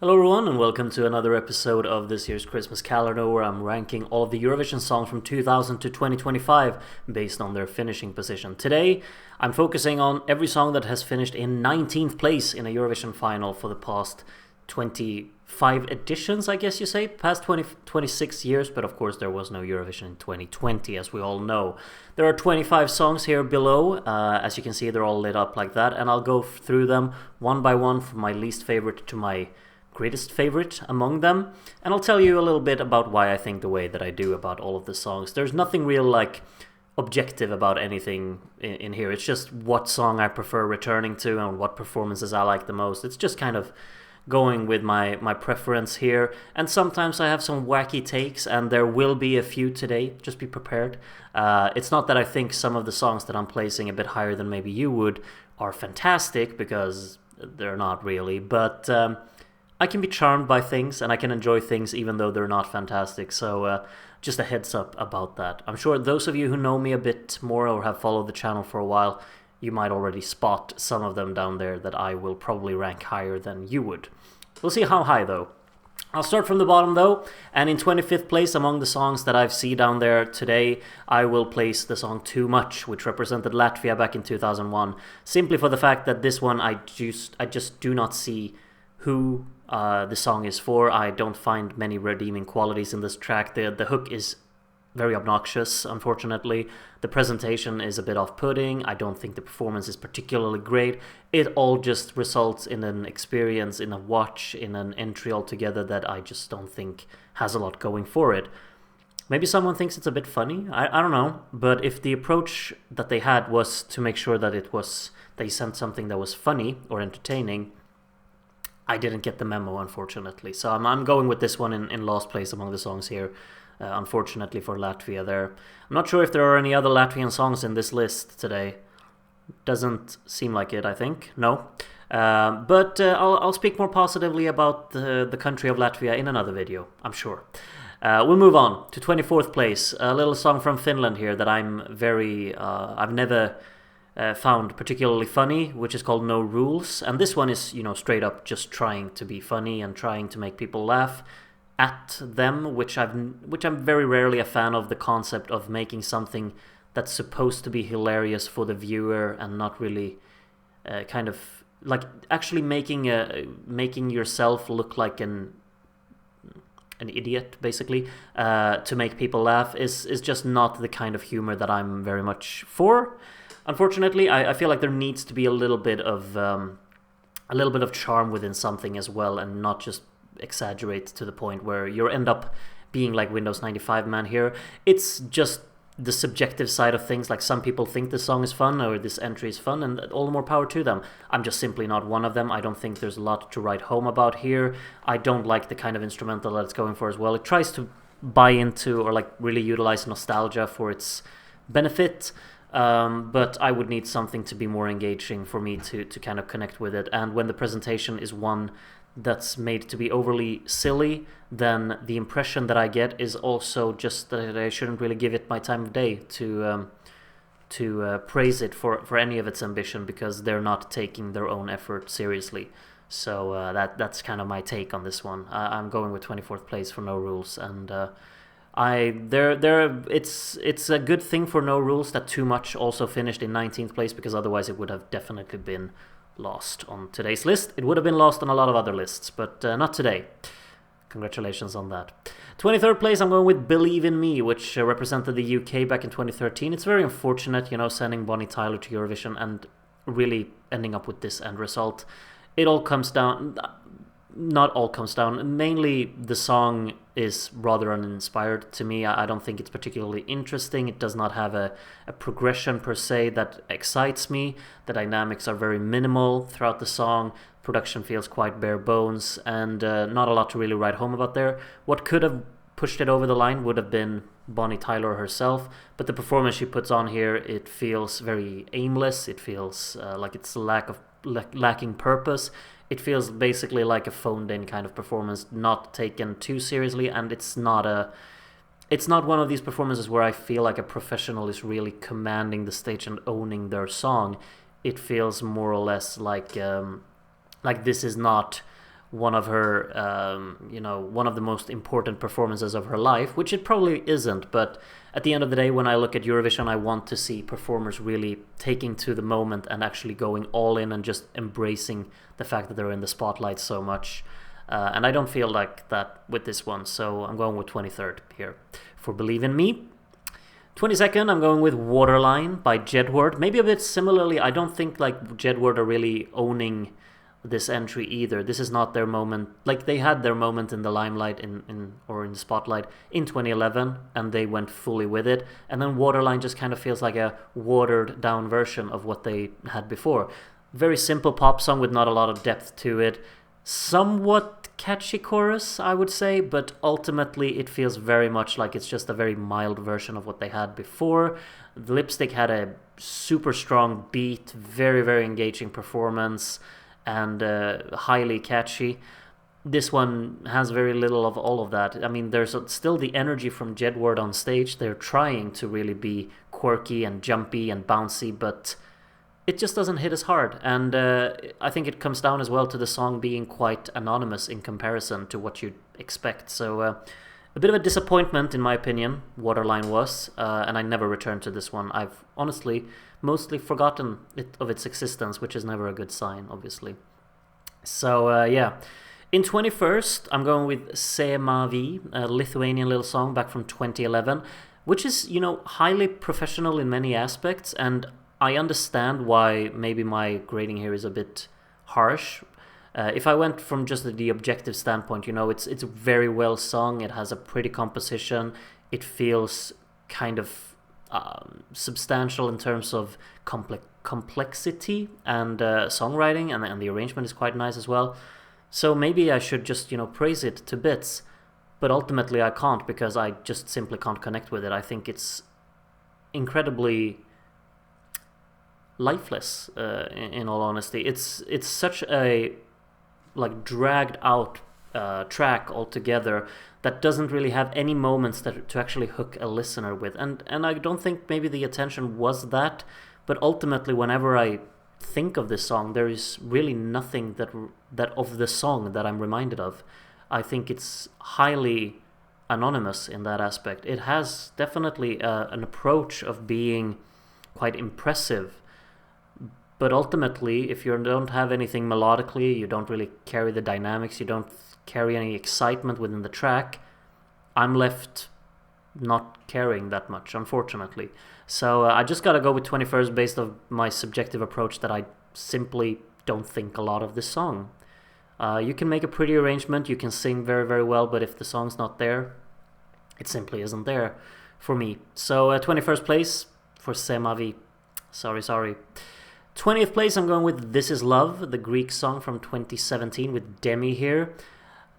Hello everyone and welcome to another episode of this year's Christmas calendar where I'm ranking all of the Eurovision songs from 2000 to 2025 based on their finishing position. Today I'm focusing on every song that has finished in 19th place in a Eurovision final for the past 25 editions, I guess you say, past 26 years, but of course there was no Eurovision in 2020 as we all know. There are 25 songs here below, as you can see they're all lit up like that, and I'll go through them one by one from my least favorite to my greatest favorite among them, and I'll tell you a little bit about why I think the way that I do about all of the songs. There's nothing real objective about anything in here. It's just what song I prefer returning to and what performances I like the most. It's just kind of going with my preference here, and sometimes I have some wacky takes, and there will be a few today. Just be prepared. It's not that I think some of the songs that I'm placing a bit higher than maybe you would are fantastic, because they're not really, but I can be charmed by things and I can enjoy things even though they're not fantastic, so just a heads up about that. I'm sure those of you who know me a bit more or have followed the channel for a while, you might already spot some of them down there that I will probably rank higher than you would. We'll see how high though. I'll start from the bottom though, and in 25th place among the songs that I see down there today, I will place the song Too Much, which represented Latvia back in 2001, simply for the fact that this one I just do not see who the song is for. I don't find many redeeming qualities in this track. The hook is very obnoxious, unfortunately. The presentation is a bit off-putting. I don't think the performance is particularly great. It all just results in an experience, in a watch, in an entry altogether that I just don't think has a lot going for it. Maybe someone thinks it's a bit funny. I don't know. But if the approach that they had was to make sure that they sent something that was funny or entertaining, I didn't get the memo, unfortunately. So I'm going with this one in last place among the songs here, unfortunately for Latvia there. I'm not sure if there are any other Latvian songs in this list today. Doesn't seem like it, I think. No. But I'll speak more positively about the country of Latvia in another video, I'm sure. We'll move on to 24th place. A little song from Finland here that I've never found particularly funny, which is called No Rules, and this one is, straight up just trying to be funny and trying to make people laugh at them, which I'm very rarely a fan of, the concept of making something that's supposed to be hilarious for the viewer and not really kind of like actually making yourself look like an idiot, basically, to make people laugh is just not the kind of humor that I'm very much for. Unfortunately, I feel like there needs to be a little bit of charm within something as well, and not just exaggerate to the point where you end up being like Windows 95 man here. It's just the subjective side of things. Like, some people think this song is fun or this entry is fun, and all the more power to them. I'm just simply not one of them. I don't think there's a lot to write home about here. I don't like the kind of instrumental that it's going for as well. It tries to buy into or really utilize nostalgia for its benefit. But I would need something to be more engaging for me to kind of connect with it. And when the presentation is one that's made to be overly silly, then the impression that I get is also just that I shouldn't really give it my time of day to praise it for any of its ambition, because they're not taking their own effort seriously. So that's kind of my take on this one. I'm going with 24th place for No Rules, and it's a good thing for No Rules that Too Much also finished in 19th place, because otherwise it would have definitely been lost on today's list. It would have been lost on a lot of other lists, but not today. Congratulations on that. 23rd place, I'm going with Believe in Me, which represented the UK back in 2013. It's very unfortunate, sending Bonnie Tyler to Eurovision and really ending up with this end result. It all comes down... Not all comes down. Mainly the song is rather uninspired to me. I don't think it's particularly interesting. It does not have a progression per se that excites me. The dynamics are very minimal throughout the song. Production feels quite bare bones, and not a lot to really write home about there. What could have pushed it over the line would have been Bonnie Tyler herself, but the performance she puts on here, it feels very aimless. It feels like it's lacking purpose. It feels basically like a phoned-in kind of performance, not taken too seriously, and it's not one of these performances where I feel like a professional is really commanding the stage and owning their song. It feels more or less like this is not one of her, one of the most important performances of her life, which it probably isn't. But at the end of the day, when I look at Eurovision, I want to see performers really taking to the moment and actually going all in and just embracing the fact that they're in the spotlight so much. And I don't feel like that with this one, so I'm going with 23rd here for Believe in Me. 22nd, I'm going with Waterline by Jedward. Maybe a bit similarly, I don't think like Jedward are really owning this entry either. This is not their moment. Like, they had their moment in the limelight in the spotlight in 2011, and they went fully with it. And then Waterline just kind of feels like a watered down version of what they had before. Very simple pop song with not a lot of depth to it. Somewhat catchy chorus, I would say, but ultimately it feels very much like it's just a very mild version of what they had before. The Lipstick had a super strong beat, very, very engaging performance, and highly catchy. This one has very little of all of that. I mean, there's still the energy from Jedward on stage. They're trying to really be quirky and jumpy and bouncy, but it just doesn't hit as hard. And I think it comes down as well to the song being quite anonymous in comparison to what you'd expect. So a bit of a disappointment, in my opinion, Waterline was, and I never returned to this one. I've honestly mostly forgotten of its existence, which is never a good sign, obviously. So yeah, in 21st, I'm going with C'est ma vie, a Lithuanian little song back from 2011, which is, highly professional in many aspects, and I understand why maybe my grading here is a bit harsh. If I went from just the objective standpoint, it's very well sung, it has a pretty composition, it feels kind of substantial in terms of complexity and songwriting, and the arrangement is quite nice as well. So maybe I should just praise it to bits, but ultimately I can't, because I just simply can't connect with it. I think it's incredibly lifeless, in all honesty. It's such a dragged out track altogether that doesn't really have any moments to actually hook a listener with, and I don't think maybe the attention was that, but ultimately whenever I think of this song, there is really nothing that of the song that I'm reminded of. I think it's highly anonymous in that aspect. It has definitely an approach of being quite impressive, but ultimately, if you don't have anything melodically, you don't really carry the dynamics, you don't carry any excitement within the track, I'm left not caring that much, unfortunately. So I just gotta go with 21st based on my subjective approach that I simply don't think a lot of this song. You can make a pretty arrangement, you can sing very, very well, but if the song's not there, it simply isn't there for me. So 21st place for C'est ma vie. Sorry. 20th place, I'm going with This Is Love, the Greek song from 2017 with Demi here.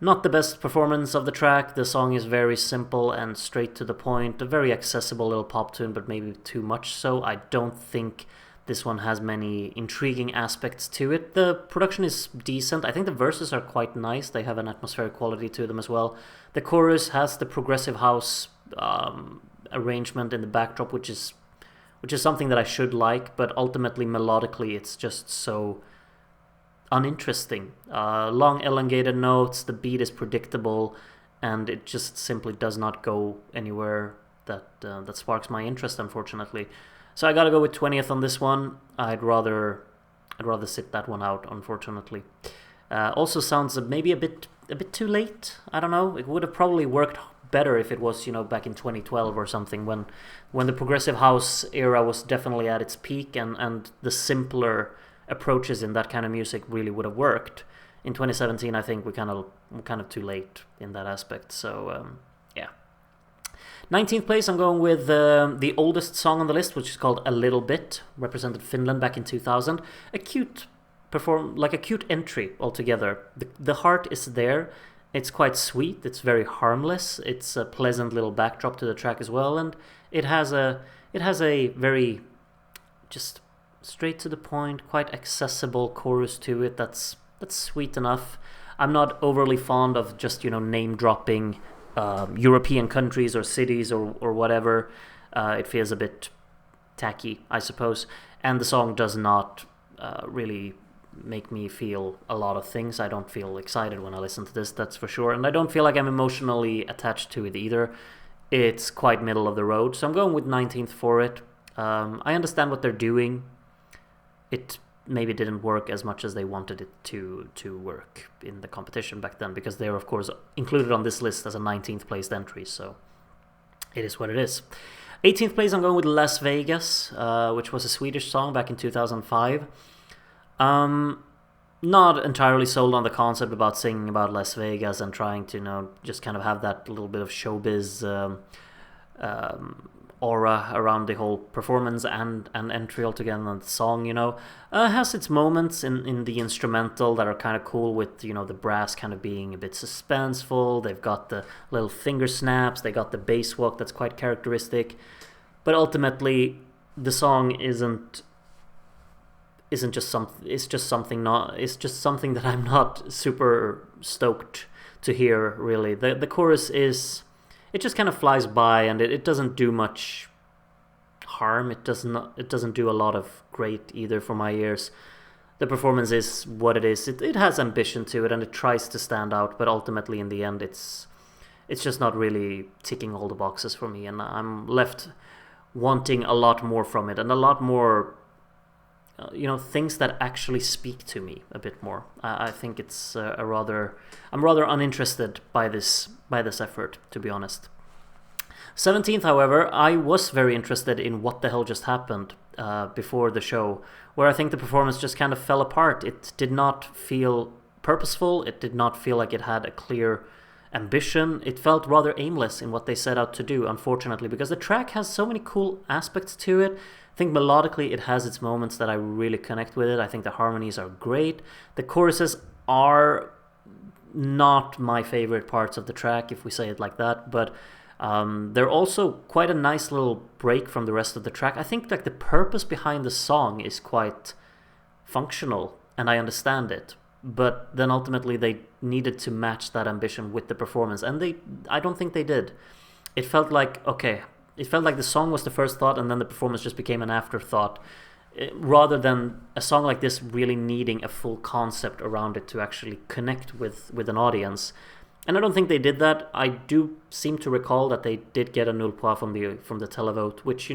Not the best performance of the track. The song is very simple and straight to the point. A very accessible little pop tune, but maybe too much so. I don't think this one has many intriguing aspects to it. The production is decent. I think the verses are quite nice. They have an atmospheric quality to them as well. The chorus has the progressive house arrangement in the backdrop, which is something that I should like, but ultimately melodically it's just so uninteresting. Long elongated notes, the beat is predictable, and it just simply does not go anywhere that sparks my interest, unfortunately. So I gotta go with 20th on this one. I'd rather sit that one out, unfortunately. Also sounds maybe a bit too late. I don't know. It would have probably worked better if it was back in 2012 or something, when the progressive house era was definitely at its peak, and the simpler approaches in that kind of music really would have worked. In 2017, I think we're kind of too late in that aspect. So yeah. 19th place, I'm going with the oldest song on the list, which is called A Little Bit, represented Finland back in 2000. A cute entry altogether. The heart is there. It's quite sweet, it's very harmless, it's a pleasant little backdrop to the track as well, and it has a very just straight to the point, quite accessible chorus to it that's sweet enough. I'm not overly fond of just name dropping European countries or cities or whatever. It feels a bit tacky, I suppose, and the song does not really make me feel a lot of things. I don't feel excited when I listen to this, that's for sure. And I don't feel like I'm emotionally attached to it either. It's quite middle of the road. So I'm going with 19th for it. I understand what they're doing. It maybe didn't work as much as they wanted it to work in the competition back then, because they were, of course, included on this list as a 19th placed entry. So it is what it is. 18th place, I'm going with Las Vegas, which was a Swedish song back in 2005. Not entirely sold on the concept about singing about Las Vegas and trying to, just kind of have that little bit of showbiz aura around the whole performance and entry altogether. And the song, has its moments in the instrumental that are kind of cool, with the brass kind of being a bit suspenseful. They've got the little finger snaps, they got the bass walk that's quite characteristic, but ultimately the song isn't just something. It's just something that I'm not super stoked to hear, really. The chorus it just kind of flies by, and it doesn't do much harm. It doesn't do a lot of great either for my ears. The performance is what it is. It has ambition to it, and it tries to stand out, but ultimately in the end it's just not really ticking all the boxes for me, and I'm left wanting a lot more from it, and a lot more things that actually speak to me a bit more. I think it's I'm rather uninterested by this effort, to be honest. 17th, however, I was very interested in What the Hell Just Happened before the show, where I think the performance just kind of fell apart. It did not feel purposeful. It did not feel like it had a clear ambition. It felt rather aimless in what they set out to do, unfortunately, because the track has so many cool aspects to it. I think melodically it has its moments that I really connect with it. I think the harmonies are great. The choruses are not my favorite parts of the track, if we say it like that, but they're also quite a nice little break from the rest of the track. I think like the purpose behind the song is quite functional, and I understand it, but then ultimately they needed to match that ambition with the performance, and I don't think they did. It felt like the song was the first thought, and then the performance just became an afterthought, rather than a song like this really needing a full concept around it to actually connect with an audience. And I don't think they did that. I do seem to recall that they did get a null point from the televote, which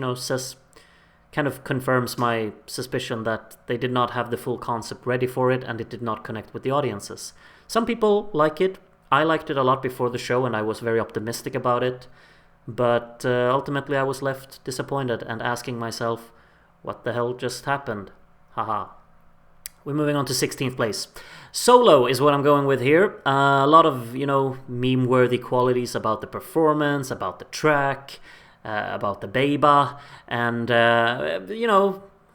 kind of confirms my suspicion that they did not have the full concept ready for it, and it did not connect with the audiences. Some people like it. I liked it a lot before the show, and I was very optimistic about it. But ultimately I was left disappointed and asking myself, what the hell just happened? Haha. We're moving on to 16th place. Solo is what I'm going with here. A lot of, meme-worthy qualities about the performance, about the track, about the beba, and,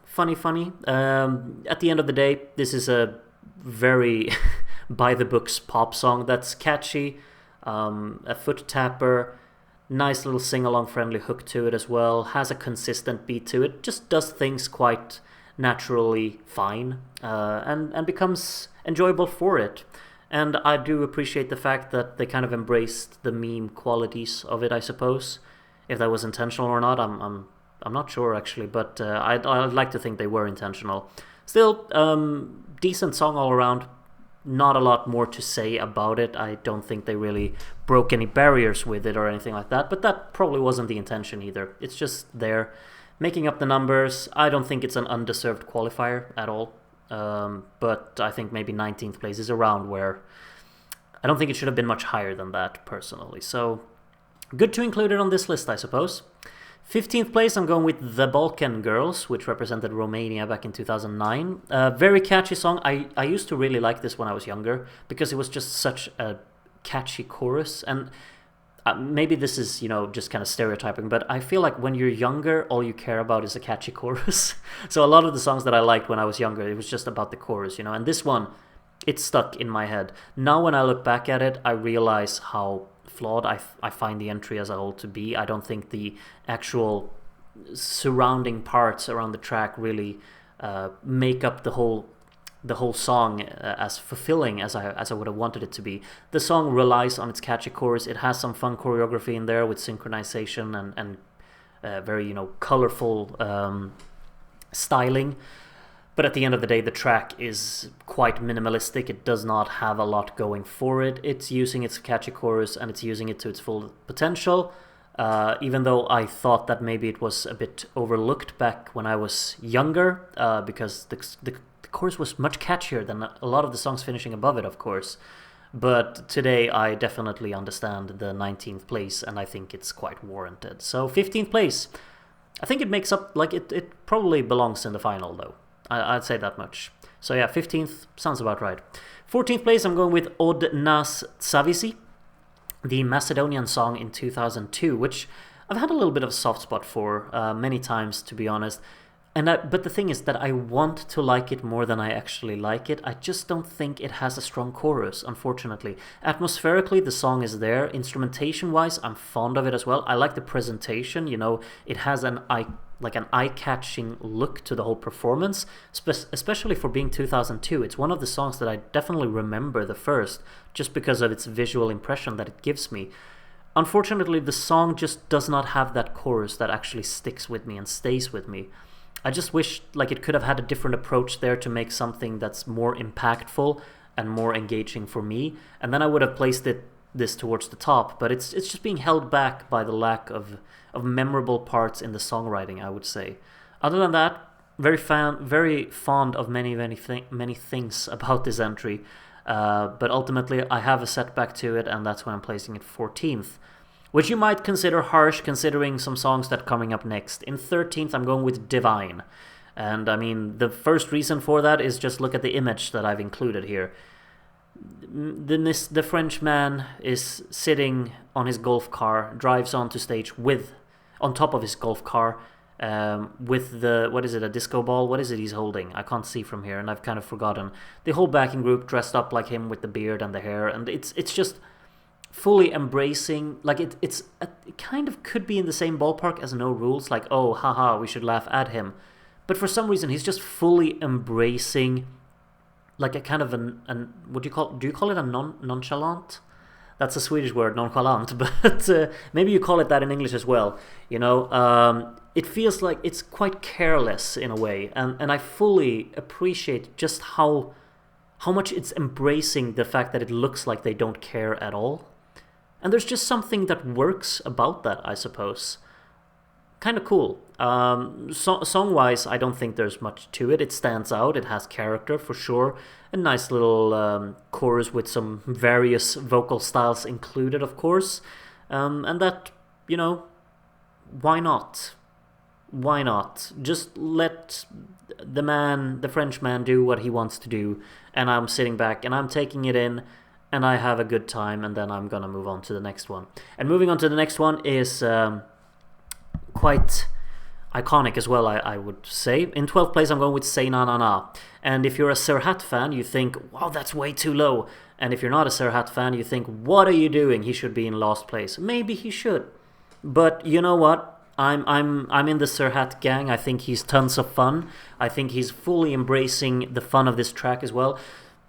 funny. At the end of the day, this is a very by-the-books pop song that's catchy, a foot tapper, nice little sing-along friendly hook to it as well, has a consistent beat to it, just does things quite naturally fine, and becomes enjoyable for it. And I do appreciate the fact that they kind of embraced the meme qualities of it, I suppose. If that was intentional or not, I'm not sure actually, but I'd like to think they were intentional. Still, decent song all around. Not a lot more to say about it. I don't think they really broke any barriers with it or anything like that, but that probably wasn't the intention either. It's just there, making up the numbers. I don't think it's an undeserved qualifier at all, but I think maybe 19th place is around where I don't think it should have been much higher than that, personally. So, good to include it on this list, I suppose. 15th place, I'm going with The Balkan Girls, which represented Romania back in 2009. Very catchy song. I used to really like this when I was younger, because it was just such a catchy chorus. And maybe this is, just kind of stereotyping, but I feel like when you're younger, all you care about is a catchy chorus. So a lot of the songs that I liked when I was younger, it was just about the chorus, and this one, it stuck in my head. Now when I look back at it, I realize how flawed I find the entry as a whole to be. I don't think the actual surrounding parts around the track really make up the whole song as fulfilling as I would have wanted it to be. The song relies on its catchy chorus. It has some fun choreography in there with synchronization and very colorful styling. But at the end of the day, the track is quite minimalistic. It does not have a lot going for it. It's using its catchy chorus and it's using it to its full potential. Even though I thought that maybe it was a bit overlooked back when I was younger, because the chorus was much catchier than a lot of the songs finishing above it, of course. But today I definitely understand the 19th place, and I think it's quite warranted. So 15th place, I think it makes up, like it probably belongs in the final though. I'd say that much. So yeah, 15th sounds about right. 14th place, I'm going with Od nas Savisi, the Macedonian song in 2002, which I've had a little bit of a soft spot for many times, to be honest. But the thing is that I want to like it more than I actually like it. I just don't think it has a strong chorus, unfortunately. Atmospherically, the song is there. Instrumentation-wise, I'm fond of it as well. I like the presentation. It has an eye-catching look to the whole performance, especially for being 2002. It's one of the songs that I definitely remember the first, just because of its visual impression that it gives me. Unfortunately, the song just does not have that chorus that actually sticks with me and stays with me. I just wish it could have had a different approach there to make something that's more impactful and more engaging for me, and then I would have placed this towards the top, but it's just being held back by the lack of memorable parts in the songwriting, I would say. Other than that, very fond of many things about this entry, but ultimately I have a setback to it, and that's why I'm placing it 14th. Which you might consider harsh considering some songs that are coming up next. In 13th, I'm going with Divine. And I mean, the first reason for that is just look at the image that I've included here. The French man is sitting on his golf car, drives onto stage on top of his golf car, with a disco ball? What is it he's holding? I can't see from here, and I've kind of forgotten. The whole backing group dressed up like him with the beard and the hair, and it's just fully embracing, it kind of could be in the same ballpark as No Rules, oh haha, we should laugh at him, but for some reason he's just fully embracing a kind of do you call it a nonchalant? That's a Swedish word, nonchalant, but maybe you call it that in English as well. It feels like it's quite careless in a way, and I fully appreciate just how much it's embracing the fact that it looks like they don't care at all. And there's just something that works about that, I suppose. Kind of cool. Song-wise, I don't think there's much to it. It stands out. It has character, for sure. A nice little chorus with some various vocal styles included, of course. And that, why not? Why not? Just let the French man, do what he wants to do. And I'm sitting back and I'm taking it in. And I have a good time, and then I'm gonna move on to the next one. And moving on to the next one is quite iconic as well, I would say. In 12th place, I'm going with Say Na Na Na. And if you're a Serhat fan, you think, wow, that's way too low. And if you're not a Serhat fan, you think, what are you doing? He should be in last place. Maybe he should. But you know what? I'm in the Serhat gang. I think he's tons of fun. I think he's fully embracing the fun of this track as well.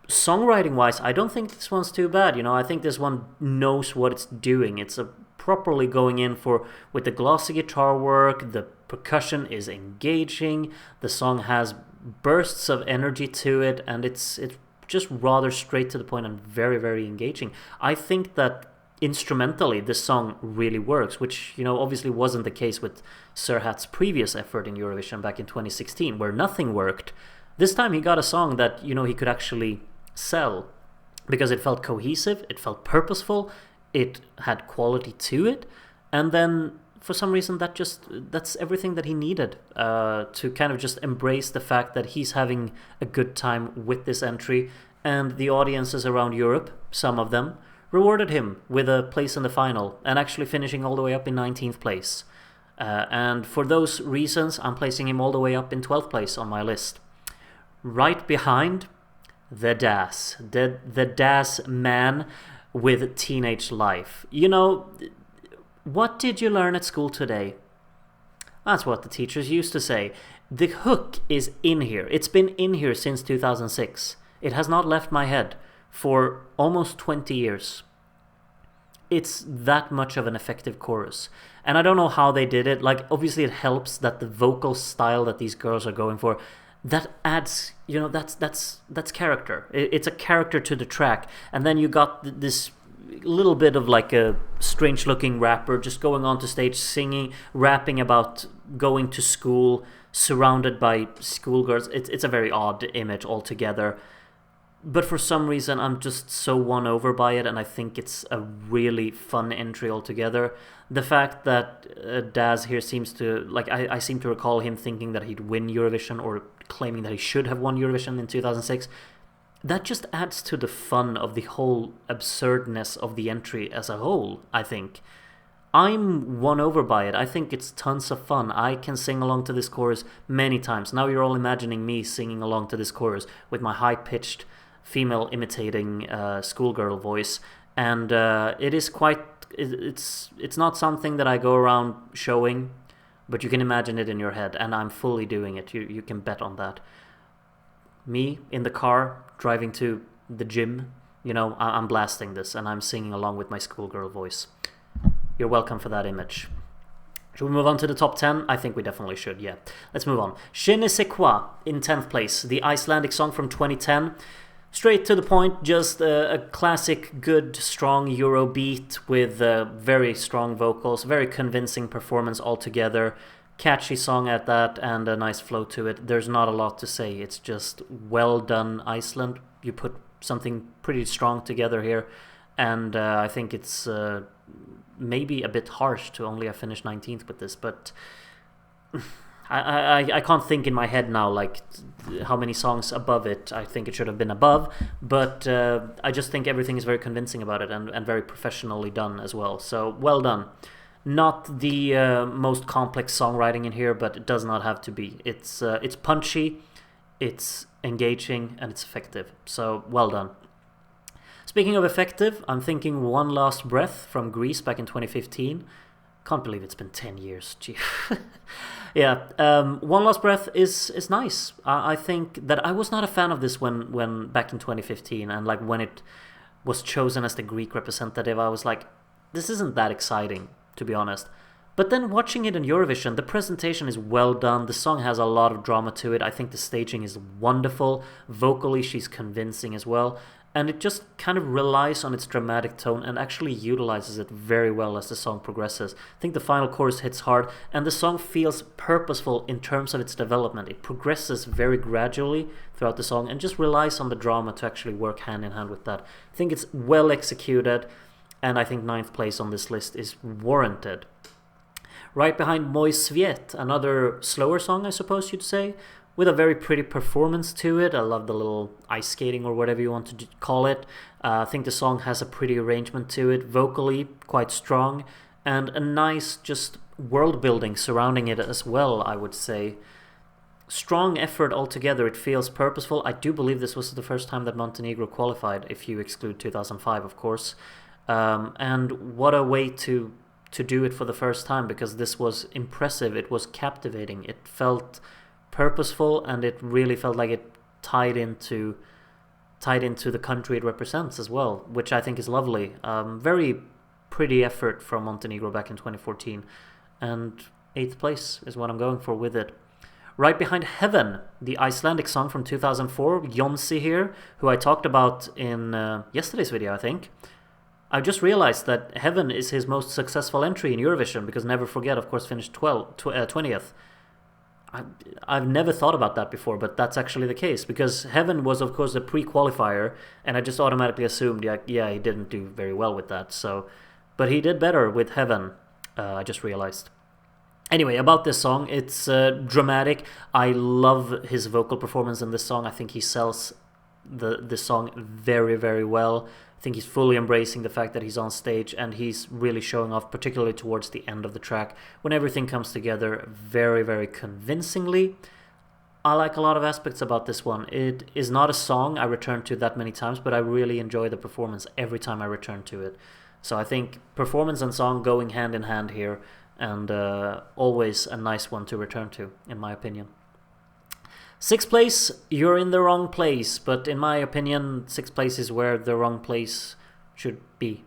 Songwriting wise, I don't think this one's too bad. I think this one knows what it's doing. It's properly going in with the glossy guitar work. The percussion is engaging. The song has bursts of energy to it, and it's just rather straight to the point and very, very engaging. I think that instrumentally this song really works, which obviously wasn't the case with Serhat's previous effort in Eurovision back in 2016, where nothing worked. This time he got a song that he could actually sell, because it felt cohesive, it felt purposeful, it had quality to it, and then for some reason that's everything that he needed to kind of just embrace the fact that he's having a good time with this entry, and the audiences around Europe, some of them, rewarded him with a place in the final and actually finishing all the way up in 19th place. And for those reasons, I'm placing him all the way up in 12th place on my list. Right behind the Das. The Das man with Teenage Life. What did you learn at school today? That's what the teachers used to say. The hook is in here. It's been in here since 2006. It has not left my head for almost 20 years. It's that much of an effective chorus. And I don't know how they did it. Obviously it helps that the vocal style that these girls are going for, that adds, that's character. It's a character to the track. And then you got this little bit of like a strange looking rapper just going onto stage singing, rapping about going to school surrounded by schoolgirls. It's a very odd image altogether, but for some reason I'm just so won over by it, and I think it's a really fun entry altogether. The fact that Daz here seems to, like, I seem to recall him thinking that he'd win Eurovision, or claiming that he should have won Eurovision in 2006, that just adds to the fun of the whole absurdness of the entry as a whole, I think. I'm won over by it. I think it's tons of fun. I can sing along to this chorus many times. Now you're all imagining me singing along to this chorus with my high-pitched, female imitating schoolgirl voice, and it is quite... It's not something that I go around showing, but you can imagine it in your head, and I'm fully doing it. You can bet on that. Me in the car driving to the gym, I'm blasting this and I'm singing along with my schoolgirl voice. You're welcome for that image. Should we move on to the top 10? I think we definitely should, yeah. Let's move on. Je ne sais quoi in 10th place, the Icelandic song from 2010. Straight to the point, just a classic, good, strong Euro beat with very strong vocals, very convincing performance altogether. Catchy song at that, and a nice flow to it. There's not a lot to say. It's just well done, Iceland. You put something pretty strong together here, and I think it's maybe a bit harsh to only have finished 19th with this, but I can't think in my head now like how many songs above it I think it should have been above, but I just think everything is very convincing about it, and very professionally done as well. So well done. Not the most complex songwriting in here, but it does not have to be. It's punchy, it's engaging, and it's effective. So well done. Speaking of effective, I'm thinking One Last Breath from Greece back in 2015. Can't believe it's been 10 years. Gee. Yeah, One Last Breath is nice. I think that I was not a fan of this when back in 2015, and like when it was chosen as the Greek representative, I was like, this isn't that exciting, to be honest. But then watching it in Eurovision, the presentation is well done. The song has a lot of drama to it. I think the staging is wonderful. Vocally, she's convincing as well. And it just kind of relies on its dramatic tone and actually utilizes it very well as the song progresses. I think the final chorus hits hard, and the song feels purposeful in terms of its development. It progresses very gradually throughout the song and just relies on the drama to actually work hand in hand with that. I think it's well executed, and I think 9th place on this list is warranted. Right behind Moj Sviet, another slower song, I suppose you'd say, with a very pretty performance to it. I love the little ice skating or whatever you want to call it. I think the song has a pretty arrangement to it, vocally quite strong, and a nice just world building surrounding it as well, I would say. Strong effort altogether. It feels purposeful. I do believe this was the first time that Montenegro qualified, if you exclude 2005, of course. And what a way to do it for the first time, because this was impressive. It was captivating. It felt purposeful, and it really felt like it tied into the country it represents as well, which I think is lovely. Very pretty effort from Montenegro back in 2014, and 8th place is what I'm going for with it. Right behind Heaven, the Icelandic song from 2004, Jonsi here, who I talked about in yesterday's video, I think. I just realized that Heaven is his most successful entry in Eurovision, because Never Forget, of course, finished 20th. I've never thought about that before, but that's actually the case, because Heaven was, of course, a pre-qualifier, and I just automatically assumed, yeah, he didn't do very well with that. So, but he did better with Heaven, I just realized. Anyway, about this song, it's dramatic. I love his vocal performance in this song. I think he sells the song very, very well. I think he's fully embracing the fact that he's on stage, and he's really showing off, particularly towards the end of the track, when everything comes together very, very convincingly. I like a lot of aspects about this one. It is not a song I return to that many times, but I really enjoy the performance every time I return to it. So I think performance and song going hand in hand here, and always a nice one to return to, in my opinion. 6th place, you're in the wrong place, but in my opinion, 6th place is where the wrong place should be.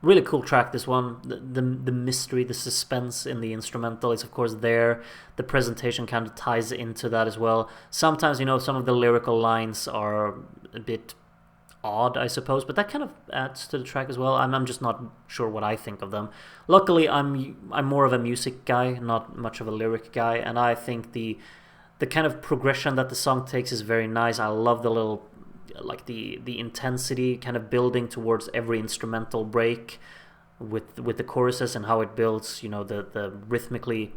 Really cool track, this one. The mystery, the suspense in the instrumental is of course there. The presentation kind of ties into that as well. Sometimes, some of the lyrical lines are a bit odd, I suppose, but that kind of adds to the track as well. I'm just not sure what I think of them. Luckily, I'm more of a music guy, not much of a lyric guy, and I think the kind of progression that the song takes is very nice. I love the little, like the intensity kind of building towards every instrumental break with the choruses, and how it builds, the rhythmically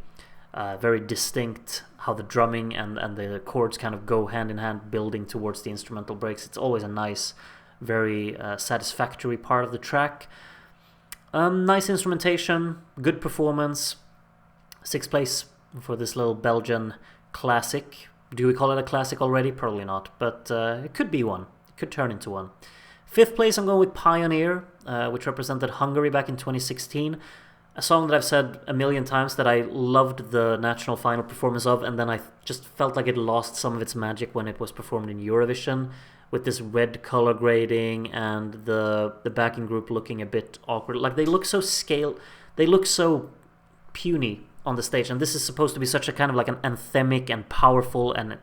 very distinct, how the drumming and the chords kind of go hand in hand, building towards the instrumental breaks. It's always a nice, very satisfactory part of the track. Nice instrumentation, good performance. 6th place for this little Belgian classic. Do we call it a classic already? Probably not, but it could be one. It could turn into one. 5th place, I'm going with Pioneer, which represented Hungary back in 2016. A song that I've said a million times that I loved the national final performance of, and then I just felt like it lost some of its magic when it was performed in Eurovision, with this red color grading and the backing group looking a bit awkward. Like, they look so puny on the stage, and this is supposed to be such a kind of like an anthemic and powerful and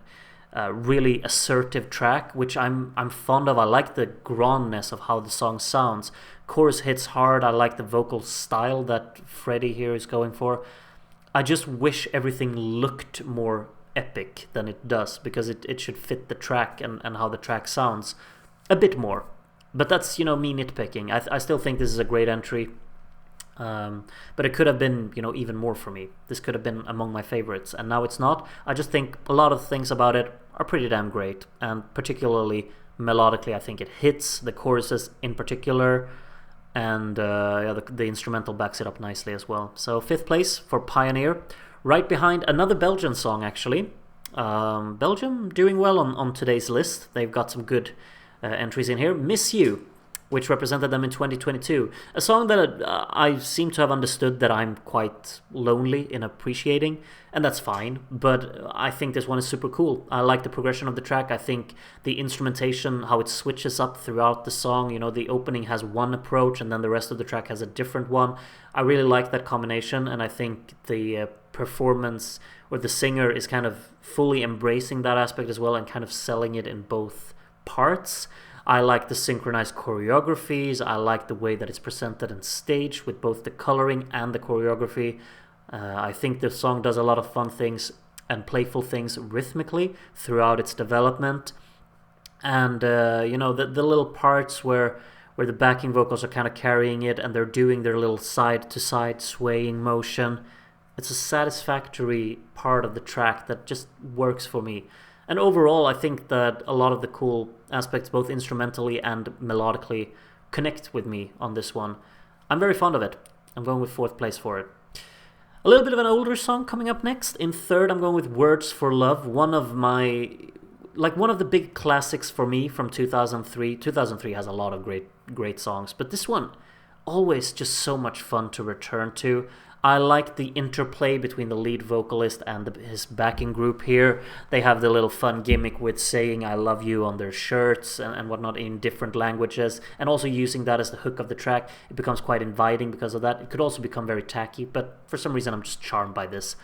really assertive track, which I'm fond of. I like the grandness of how the song sounds. Chorus hits hard. I like the vocal style that Freddie here is going for. I just wish everything looked more epic than it does, because it should fit the track and how the track sounds a bit more. But that's, me nitpicking. I still think this is a great entry. But it could have been, even more for me. This could have been among my favorites, and now it's not. I just think a lot of things about it are pretty damn great, and particularly melodically, I think it hits, the choruses in particular, and the instrumental backs it up nicely as well. So 5th place for Pioneer, right behind another Belgian song, actually. Belgium doing well on today's list. They've got some good entries in here. Miss You, which represented them in 2022. A song that I seem to have understood that I'm quite lonely in appreciating, and that's fine, but I think this one is super cool. I like the progression of the track. I think the instrumentation, how it switches up throughout the song, the opening has one approach and then the rest of the track has a different one. I really like that combination, and I think the performance, or the singer, is kind of fully embracing that aspect as well and kind of selling it in both parts. I like the synchronized choreographies. I like the way that it's presented and staged with both the coloring and the choreography. I think the song does a lot of fun things and playful things rhythmically throughout its development. And, the little parts where the backing vocals are kind of carrying it and they're doing their little side-to-side swaying motion. It's a satisfactory part of the track that just works for me. And overall, I think that a lot of the cool aspects, both instrumentally and melodically, connect with me on this one. I'm very fond of it. I'm going with 4th place for it. A little bit of an older song coming up next. In 3rd, I'm going with Words for Love, one of the big classics for me from 2003. 2003 has a lot of great songs, but this one, always just so much fun to return to. I like the interplay between the lead vocalist and his backing group here. They have the little fun gimmick with saying I love you on their shirts and whatnot in different languages, and also using that as the hook of the track. It becomes quite inviting because of that. It could also become very tacky, but for some reason I'm just charmed by this.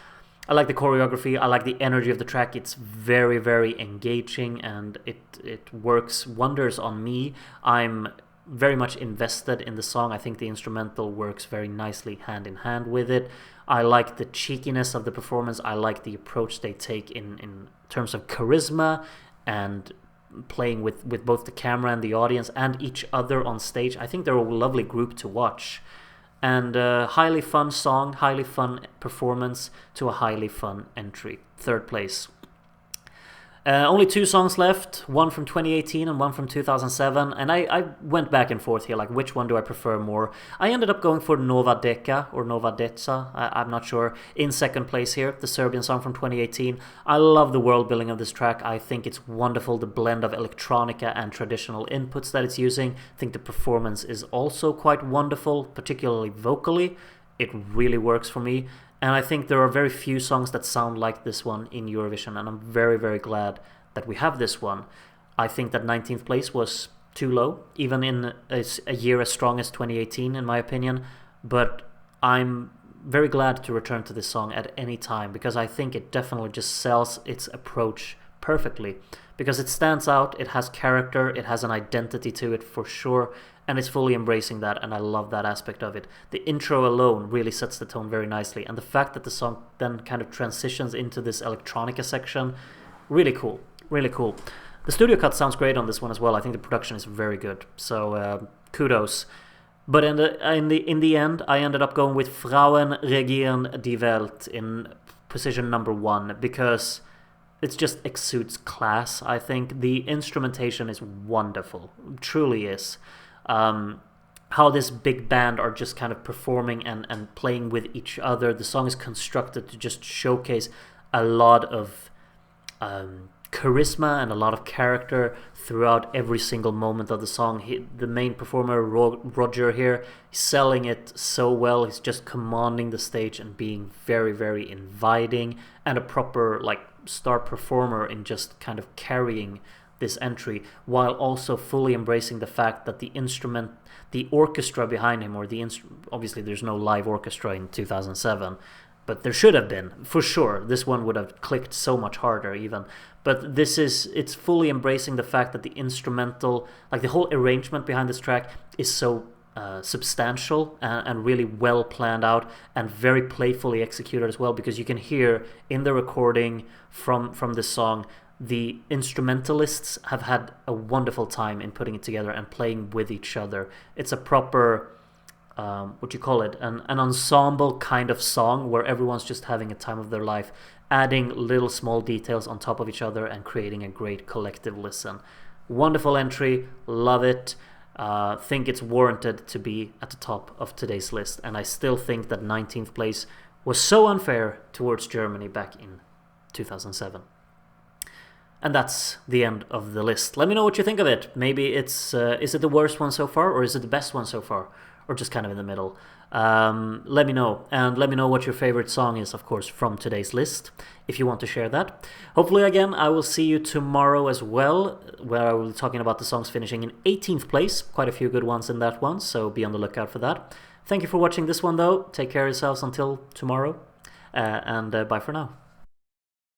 I like the choreography. I like the energy of the track. It's very, very engaging, and it works wonders on me. I'm very much invested in the song. I think the instrumental works very nicely hand in hand with it. I like the cheekiness of the performance. I like the approach they take in terms of charisma and playing with both the camera and the audience and each other on stage. I think they're a lovely group to watch. And highly fun song, highly fun performance to a highly fun entry. 3rd place. Only 2 songs left, one from 2018 and one from 2007, and I went back and forth here, like which one do I prefer more. I ended up going for Nova Deka, or Nova Deca, I'm not sure, in 2nd place here, the Serbian song from 2018. I love the world building of this track. I think it's wonderful, the blend of electronica and traditional inputs that it's using. I think the performance is also quite wonderful, particularly vocally. It really works for me. And I think there are very few songs that sound like this one in Eurovision, and I'm very, very glad that we have this one. I think that 19th place was too low, even in a year as strong as 2018, in my opinion. But I'm very glad to return to this song at any time, because I think it definitely just sells its approach perfectly. Because it stands out, it has character, it has an identity to it for sure, and it's fully embracing that, and I love that aspect of it. The intro alone really sets the tone very nicely, and the fact that the song then kind of transitions into this electronica section, really cool, really cool. The studio cut sounds great on this one as well. I think the production is very good, so kudos. But in the end, I ended up going with Frauen regieren die Welt in position number 1, because it just exudes class. I think the instrumentation is wonderful, it truly is. How this big band are just kind of performing and playing with each other. The song is constructed to just showcase a lot of charisma and a lot of character throughout every single moment of the song. The main performer, Roger here, is selling it so well. He's just commanding the stage and being very, very inviting, and a proper star performer in just kind of carrying this entry, while also fully embracing the fact that the orchestra behind him, or obviously there's no live orchestra in 2007, but there should have been, for sure. This one would have clicked so much harder even. But it's fully embracing the fact that the instrumental, the whole arrangement behind this track is so substantial and really well planned out, and very playfully executed as well, because you can hear in the recording from this song, the instrumentalists have had a wonderful time in putting it together and playing with each other. It's a proper what you call it, an ensemble kind of song where everyone's just having a time of their life, adding little small details on top of each other and creating a great collective listen. Wonderful entry, love it. Think it's warranted to be at the top of today's list, and I still think that 19th place was so unfair towards Germany back in 2007. And that's the end of the list. Let me know what you think of it. Maybe is it the worst one so far, or is it the best one so far, or just kind of in the middle? Let me know, and let me know what your favorite song is, of course, from today's list, if you want to share that. Hopefully, again, I will see you tomorrow as well, where I will be talking about the songs finishing in 18th place. Quite a few good ones in that one, so be on the lookout for that. Thank you for watching this one, though. Take care of yourselves until tomorrow, and bye for now.